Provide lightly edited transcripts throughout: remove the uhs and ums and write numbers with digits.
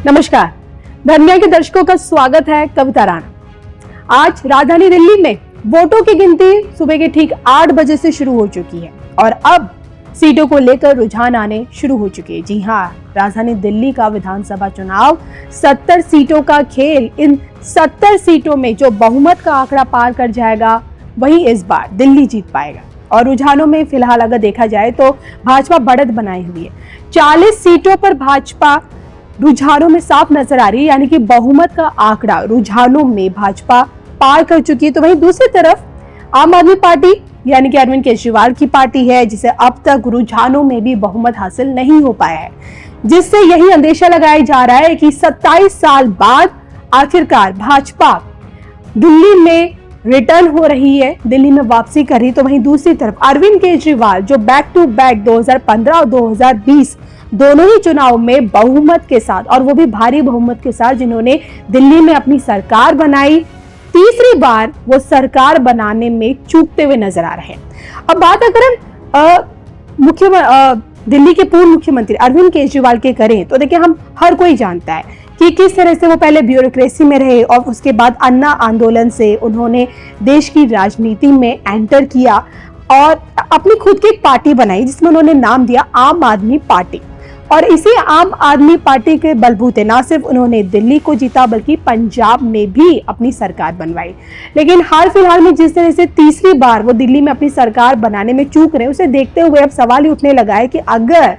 नमस्कार, धन्या के दर्शकों का स्वागत है। कविता राणा। आज राजधानी दिल्ली में वोटों की गिनती सुबह के ठीक 8 बजे से शुरू हो चुकी है और अब सीटों को लेकर रुझान आने शुरू हो चुके हैं। जी हाँ, राजधानी दिल्ली का विधानसभा चुनाव 70 सीटों का खेल। इन 70 सीटों में जो बहुमत का आंकड़ा पार कर जाएगा वही इस बार दिल्ली जीत पाएगा। और रुझानों में फिलहाल अगर देखा जाए तो भाजपा बढ़त बनाई हुई है। 40 सीटों पर भाजपा रुझानों में साफ नजर आ रही है, यानी कि बहुमत का आंकड़ा रुझानों में भाजपा पार कर चुकी है। तो वहीं दूसरी तरफ आम आदमी पार्टी यानी कि अरविंद केजरीवाल की पार्टी है, जिसे अब तक रुझानों में भी बहुमत हासिल नहीं हो पाया है, जिससे यही अंदेशा लगाया जा रहा है कि 27 साल बाद आखिरकार भाजपा दिल्ली में रिटर्न हो रही है, दिल्ली में वापसी कर रही। तो वहीं दूसरी तरफ अरविंद केजरीवाल जो बैक टू बैक 2015 और 2020 दोनों ही चुनाव में बहुमत के साथ, और वो भी भारी बहुमत के साथ, जिन्होंने दिल्ली में अपनी सरकार बनाई, तीसरी बार वो सरकार बनाने में चूकते हुए नजर आ रहे हैं। अब बात अगर हम दिल्ली के पूर्व मुख्यमंत्री अरविंद केजरीवाल के करें तो देखिए, हम हर कोई जानता है कि किस तरह से वो पहले ब्यूरोक्रेसी में रहे और उसके बाद अन्ना आंदोलन से उन्होंने देश की राजनीति में एंटर किया और अपनी खुद की एक पार्टी बनाई जिसमें उन्होंने नाम दिया आम आदमी पार्टी। और इसी आम आदमी पार्टी के बलबूते ना सिर्फ उन्होंने दिल्ली को जीता बल्कि पंजाब में भी अपनी सरकार बनवाई। लेकिन हाल फिलहाल में जिस तरह से तीसरी बार वो दिल्ली में अपनी सरकार बनाने में चूक रहे, उसे देखते हुए अब सवाल ही उठने लगा है कि अगर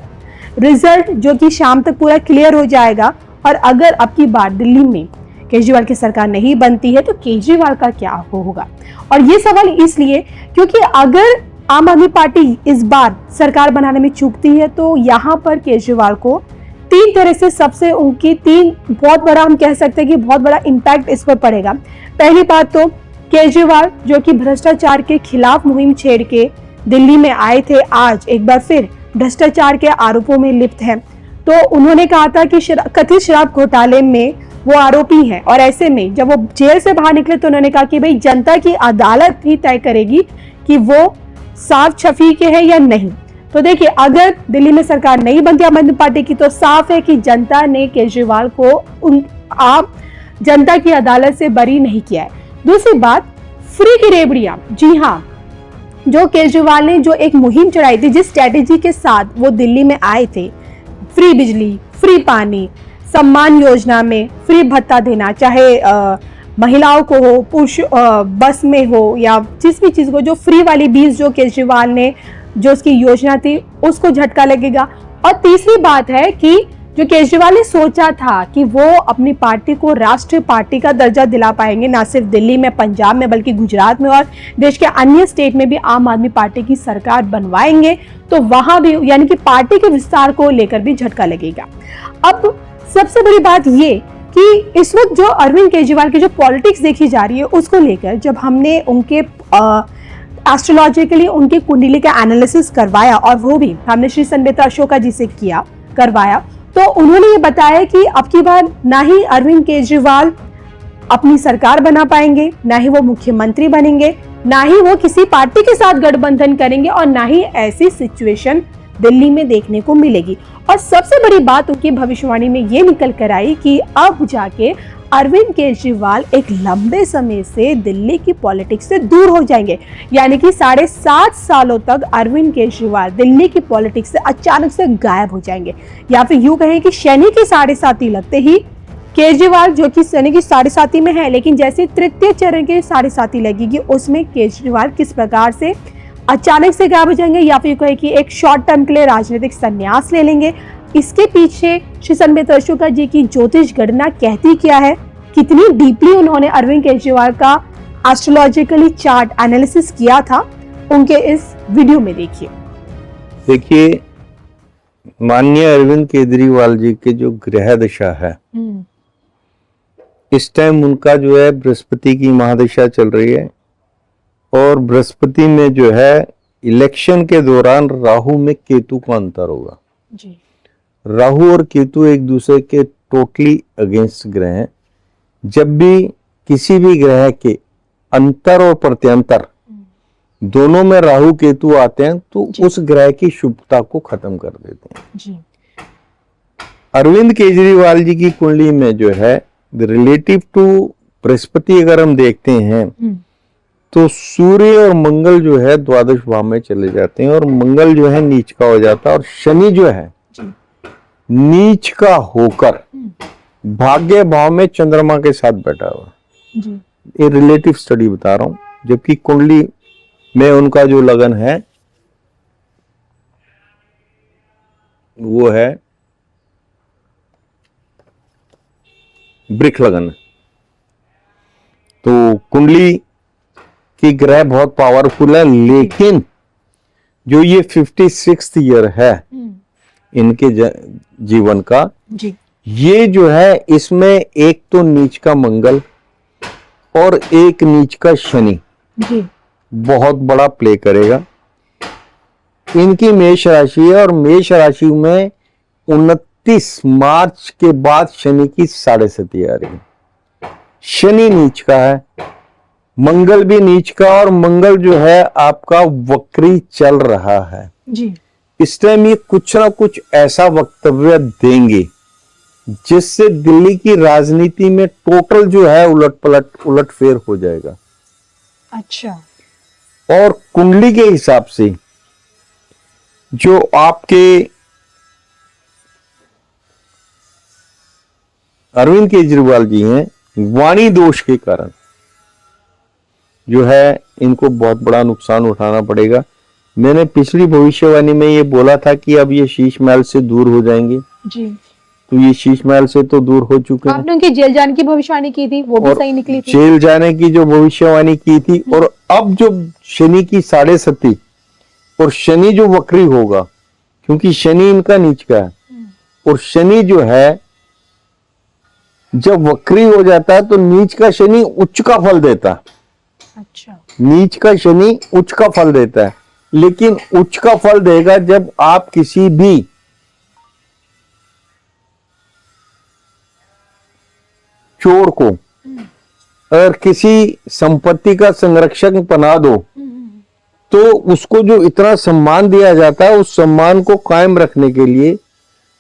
रिजल्ट जो कि शाम तक पूरा क्लियर हो जाएगा और अगर अब की बार दिल्ली में केजरीवाल की सरकार नहीं बनती है तो केजरीवाल का क्या होगा। और ये सवाल इसलिए क्योंकि अगर आम आदमी पार्टी इस बार सरकार बनाने में चूकती है तो यहाँ पर केजरीवाल को तीन तरह से सबसे उनकी तीन बहुत बड़ा, हम कह सकते हैं कि बहुत बड़ा इम्पैक्ट इस पर पड़ेगा। पहली बात तो केजरीवाल जो कि भ्रष्टाचार के खिलाफ मुहिम छेड़ के दिल्ली में आए थे, आज एक बार फिर भ्रष्टाचार के आरोपों में लिप्त हैं। तो उन्होंने कहा था कि कथित शराब घोटाले में वो आरोपी हैं और ऐसे में जब वो जेल से बाहर निकले तो उन्होंने कहा कि भाई जनता की अदालत ही तय करेगी कि वो साफ छफी के हैं या नहीं। तो देखिए, अगर दिल्ली में सरकार नहीं बनती आम आदमी पार्टी की तो साफ है कि जनता ने केजरीवाल को आप जनता की अदालत से बरी नहीं किया है। दूसरी बात, फ्री की रेवड़ियां। जी हाँ, जो केजरीवाल ने जो एक मुहिम चलाई थी, जिस स्ट्रेटेजी के साथ वो दिल्ली में आए थे, फ्री बिजली, फ्री पानी, सम्मान योजना में फ्री भत्ता देना, चाहे महिलाओं को हो, पुरुष बस में हो या जिस भी चीज को, जो फ्री वाली 20 जो केजरीवाल ने जो उसकी योजना थी उसको झटका लगेगा। और तीसरी बात है कि जो केजरीवाल ने सोचा था कि वो अपनी पार्टी को राष्ट्रीय पार्टी का दर्जा दिला पाएंगे, ना सिर्फ दिल्ली में, पंजाब में, बल्कि गुजरात में और देश के अन्य स्टेट में भी आम आदमी पार्टी की सरकार बनवाएंगे, तो वहां भी यानी कि पार्टी के विस्तार को लेकर भी झटका लगेगा। अब सबसे बड़ी बात ये कि इस वक्त जो अरविंद केजरीवाल की जो पॉलिटिक्स देखी जा रही है उसको लेकर जब हमने उनके एस्ट्रोलॉजिकली उनके कुंडली का एनालिसिस करवाया, और वो भी हमने श्री संवेता अशोका जी से करवाया, तो उन्होंने ये बताया कि अब की बार ना ही अरविंद केजरीवाल अपनी सरकार बना पाएंगे, ना ही वो मुख्यमंत्री बनेंगे, ना ही वो किसी पार्टी के साथ गठबंधन करेंगे और ना ही ऐसी सिचुएशन दिल्ली में देखने को मिलेगी। और सबसे बड़ी बात उनकी भविष्यवाणी में ये निकल कर आई कि अब जाके अरविंद केजरीवाल एक लंबे समय से दिल्ली की पॉलिटिक्स से दूर हो जाएंगे, यानी कि 7.5 सालों तक अरविंद केजरीवाल दिल्ली की पॉलिटिक्स से अचानक से गायब हो जाएंगे। या फिर यूं कहें कि शनि की 7.5 लगते ही केजरीवाल, जो कि शनि की 7.5 में है, लेकिन जैसे तृतीय चरण के 7.5 लगेगी उसमें केजरीवाल किस प्रकार से अचानक से गायब हो जाएंगे, या फिर कहे कि एक शॉर्ट टर्म के लिए राजनीतिक संन्यास ले लेंगे। इसके पीछे श्री संवेता अशोका जी की ज्योतिष गणना कहती क्या है, कितनी डीपली उन्होंने अरविंद केजरीवाल का एस्ट्रोलॉजिकली चार्ट एनालिसिस किया था, उनके इस वीडियो में देखिए। माननीय अरविंद केजरीवाल जी के जो ग्रह दशा है, इस टाइम उनका जो है बृहस्पति की महादशा चल रही है और बृहस्पति में जो है इलेक्शन के दौरान राहु में केतु का अंतर होगा जी। राहु और केतु एक दूसरे के टोटली अगेंस्ट ग्रह हैं। जब भी किसी भी ग्रह के अंतर और प्रत्यंतर दोनों में राहु केतु आते हैं तो उस ग्रह की शुभता को खत्म कर देते हैं जी। अरविंद केजरीवाल जी की कुंडली में जो है रिलेटिव टू बृहस्पति अगर हम देखते हैं तो सूर्य और मंगल जो है द्वादश भाव में चले जाते हैं और मंगल जो है नीच का हो जाता है और शनि जो है नीच का होकर भाग्य भाव में चंद्रमा के साथ बैठा हुआ। ये रिलेटिव स्टडी बता रहा हूं, जबकि कुंडली में उनका जो लगन है वो है वृक्ष लगन। तो कुंडली की ग्रह बहुत पावरफुल है, लेकिन जो ये 56th ईयर है इनके जीवन का जी। ये जो है इसमें एक तो नीच का मंगल और एक नीच का शनि जी बहुत बड़ा प्ले करेगा। इनकी मेष राशि है और मेष राशि में 29 मार्च के बाद शनि की 7.5 आ रही है। शनि नीच का है, मंगल भी नीच का और मंगल जो है आपका वक्री चल रहा है जी। इस टाइम ये कुछ ना कुछ ऐसा वक्तव्य देंगे जिससे दिल्ली की राजनीति में टोटल जो है उलट फेर हो जाएगा। अच्छा। और कुंडली के हिसाब से जो आपके अरविंद केजरीवाल जी हैं, वाणी दोष के कारण जो है इनको बहुत बड़ा नुकसान उठाना पड़ेगा। मैंने पिछली भविष्यवाणी में ये बोला था कि अब ये शीश महल से दूर हो जाएंगे जी। तो ये शीश महल से तो दूर हो चुके हैं। आपने उनकी जेल जाने की भविष्यवाणी की थी, वो भी सही निकली थी। जेल जाने की जो भविष्यवाणी की थी और अब जो शनि की 7.5 और शनि जो वक्री होगा, क्योंकि शनि इनका नीच का है और शनि जो है जब वक्री हो जाता है तो नीच का शनि उच्च का फल देता है। अच्छा। नीच का शनि उच्च का फल देता है, लेकिन उच्च का फल देगा जब आप किसी भी चोर को अगर किसी संपत्ति का संरक्षक बना दो तो उसको जो इतना सम्मान दिया जाता है उस सम्मान को कायम रखने के लिए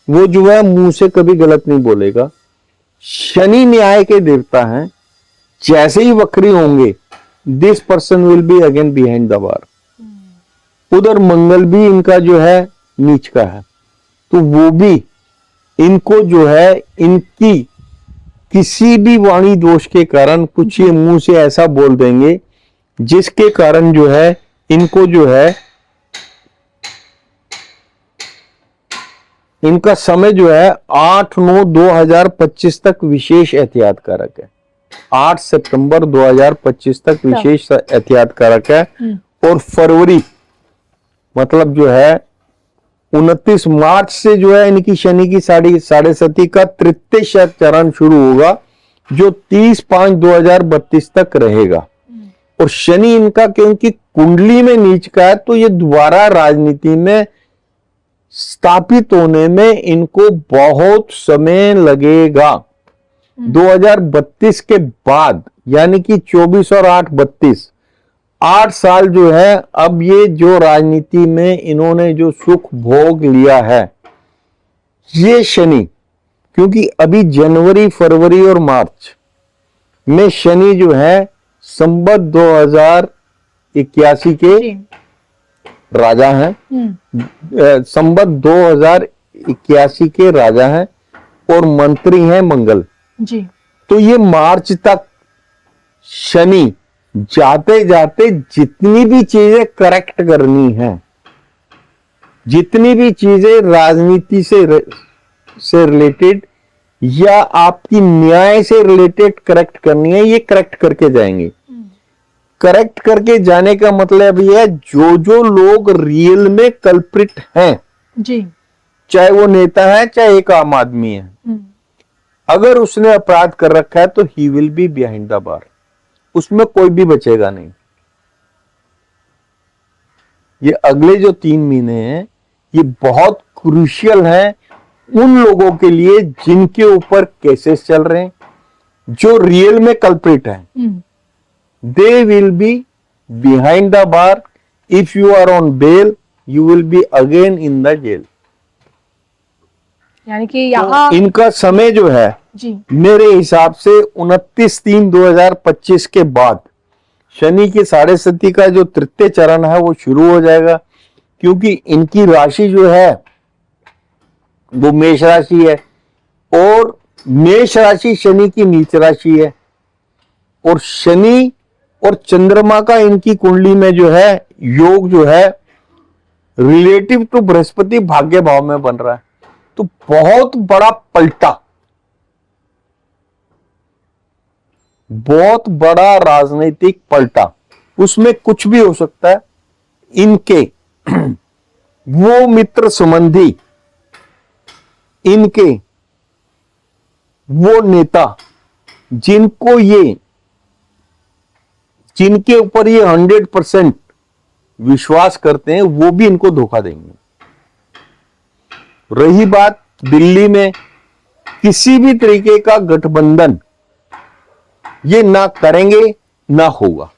वो जो है मुंह से कभी गलत नहीं बोलेगा। शनि न्याय के देवता हैं, जैसे ही वक्री होंगे this person will be again behind the बार। उधर मंगल भी इनका जो है नीच का है तो वो भी इनको जो है इनकी किसी भी वाणी दोष के कारण कुछ ये मुंह से ऐसा बोल देंगे जिसके कारण जो है इनको जो है इनका समय जो है 8/9/2025 तक विशेष एहतियात कारक है। 8 सितंबर 2025 तक विशेष एहतियात कारक है और फरवरी मतलब जो है 29 मार्च से जो है इनकी शनि की 7.5 का तृतीय चरण शुरू होगा जो 30/5/2032 तक रहेगा। और शनि इनका क्योंकि कुंडली में नीच का है तो ये दोबारा राजनीति में स्थापित होने में इनको बहुत समय लगेगा। 2032 के बाद यानी कि 24 और 8 8 साल जो है अब ये जो राजनीति में इन्होंने जो सुख भोग लिया है ये शनि, क्योंकि अभी जनवरी फरवरी और मार्च में शनि जो है संवत 2081 के राजा हैं, संवत 2081 के राजा हैं और मंत्री हैं मंगल जी। तो ये मार्च तक शनि जाते जाते जितनी भी चीजें करेक्ट करनी है, जितनी भी चीजें राजनीति से रिलेटेड या आपकी न्याय से रिलेटेड करेक्ट करनी है ये करेक्ट करके जाएंगे। करेक्ट करके जाने का मतलब ये है जो जो लोग रियल में कल्प्रिट हैं जी, चाहे वो नेता है चाहे एक आम आदमी है, अगर उसने अपराध कर रखा है तो he will be behind the बार, उसमें कोई भी बचेगा नहीं। ये अगले जो 3 महीने हैं ये बहुत क्रूशियल हैं उन लोगों के लिए जिनके ऊपर केसेस चल रहे हैं, जो रियल में कल्प्रिट हैं। They will be behind the bar. If you are on bail you will be again in the jail. यानी कि यहाँ तो इनका समय जो है जी मेरे हिसाब से 29/3/2025 के बाद शनि की साढ़े सती का जो तृतीय चरण है वो शुरू हो जाएगा, क्योंकि इनकी राशि जो है वो मेष राशि है और मेष राशि शनि की नीच राशि है, और शनि और चंद्रमा का इनकी कुंडली में जो है योग जो है रिलेटिव टू बृहस्पति भाग्य भाव में बन रहा है। तो बहुत बड़ा पलटा, बहुत बड़ा राजनीतिक पलटा, उसमें कुछ भी हो सकता है। इनके वो मित्र संबंधी, इनके वो नेता जिनके ऊपर ये 100% विश्वास करते हैं, वो भी इनको धोखा देंगे। रही बात दिल्ली में किसी भी तरीके का गठबंधन ये ना करेंगे ना होगा।